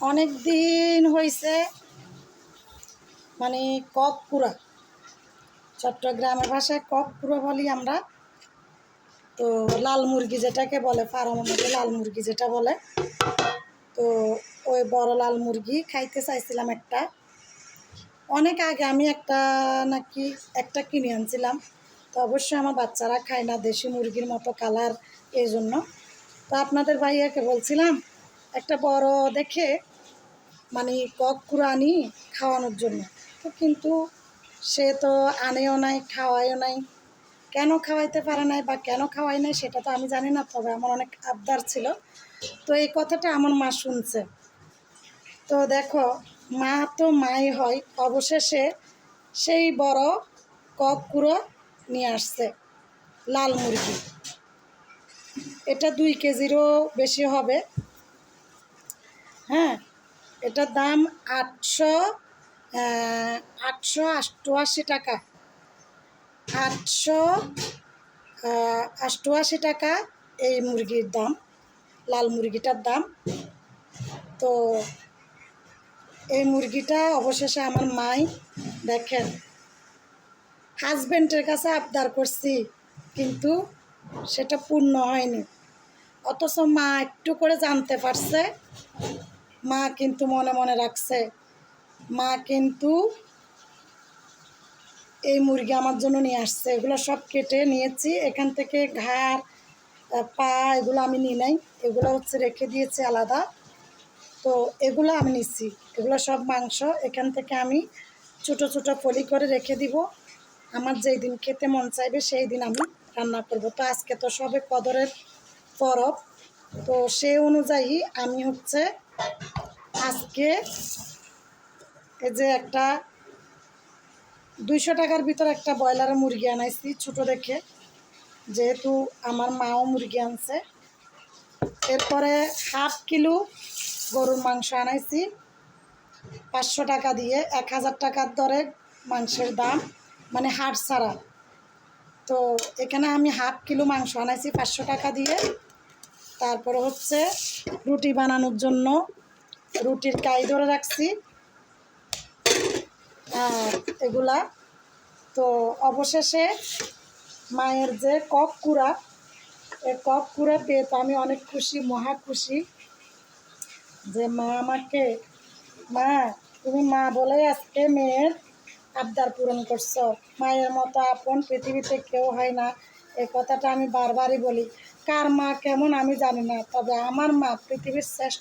অনেক দিন হয়েছে মানে কক কুড়া, চট্টগ্রামের ভাষায় কক কুড়া বলি আমরা। তো লাল মুরগি যেটাকে বলে, ফার্মের মধ্যে লাল মুরগি যেটা বলে, তো ওই বড় লাল মুরগি খাইতে চাইছিলাম একটা। অনেক আগে আমি একটা কিনে আনছিলাম। তো অবশ্যই আমার বাচ্চারা খায় না, দেশি মুরগির মতো কালার, এই জন্য। তো আপনাদের ভাইয়াকে বলছিলাম একটা বড় দেখে মানে কক কুরানি খাওয়ানোর জন্য। তো কিন্তু সে তো আনেও নাই, খাওয়ায়ও নাই। কেন খাওয়াইতে পারে নাই বা কেন খাওয়াই নাই সেটা তো আমি জানি না, তবে আমার অনেক আবদার ছিল। তো এই কথাটা আমার মা শুনছে। তো দেখো, মা তো মাই হয়, অবশেষে সেই বড় কক কুড়ো নিয়ে আসছে, লাল মুরগি। এটা 2 কেজিরও বেশি হবে। হ্যাঁ, এটার দাম 888 টাকা। 888 টাকা এই মুরগির দাম, লাল মুরগিটার দাম। তো এই মুরগিটা অবশেষে আমার মাই, দেখেন, হাজব্যান্ডের কাছে আবদার করছি কিন্তু সেটা পূর্ণ হয়নি। অথচ মা একটু করে জানতে পারছে, মা কিন্তু মনে মনে রাখছে। মা কিন্তু এই মুরগি আমার জন্য নিয়ে আসছে। এগুলো সব কেটে নিয়েছি, এখান থেকে ঘাড়, পা এগুলো আমি নিই নাই, এগুলো হচ্ছে রেখে দিয়েছি আলাদা। তো এগুলো আমি নিচ্ছি, এগুলো সব মাংস। এখান থেকে আমি ছোটো ছোটো ফলি করে রেখে দিব। আমার যেই দিন খেতে মন চাইবে সেই দিন আমি রান্না করব। তো আজকে তো সবে কদরের পরব, তো সেই অনুযায়ী আমি হচ্ছে আজকে এই যে একটা 200 টাকার ভিতর একটা ব্রয়লার মুরগি আনাইছি ছোটো দেখে, যেহেতু আমার মাও মুরগি আনছে। এরপরে 1/2 কিলো গরুর মাংস আনাইছি 500 টাকা দিয়ে, 1000 টাকার দরে মাংসের দাম, মানে হাড় ছাড়া। তো এখানে আমি 1/2 কিলো মাংস আনাইছি 500 টাকা দিয়ে। তারপরে হচ্ছে রুটি বানানোর জন্য রুটির কাই ধরে রাখছি আর এগুলা। তো অবশেষে মায়ের যে কক কুড়া, এই কক কুড়া পেয়ে তো আমি অনেক খুশি, মহা খুশি। যে মা আমাকে, মা তুমি মা বলে আজকে মেয়ের আবদার পূরণ করছো। মায়ের মতো আপন পৃথিবীতে কেউ হয় না, এই কথাটা আমি বারবারই বলি। কার মা কেমন আমি জানি না, তবে আমার মা পৃথিবীর শ্রেষ্ঠ।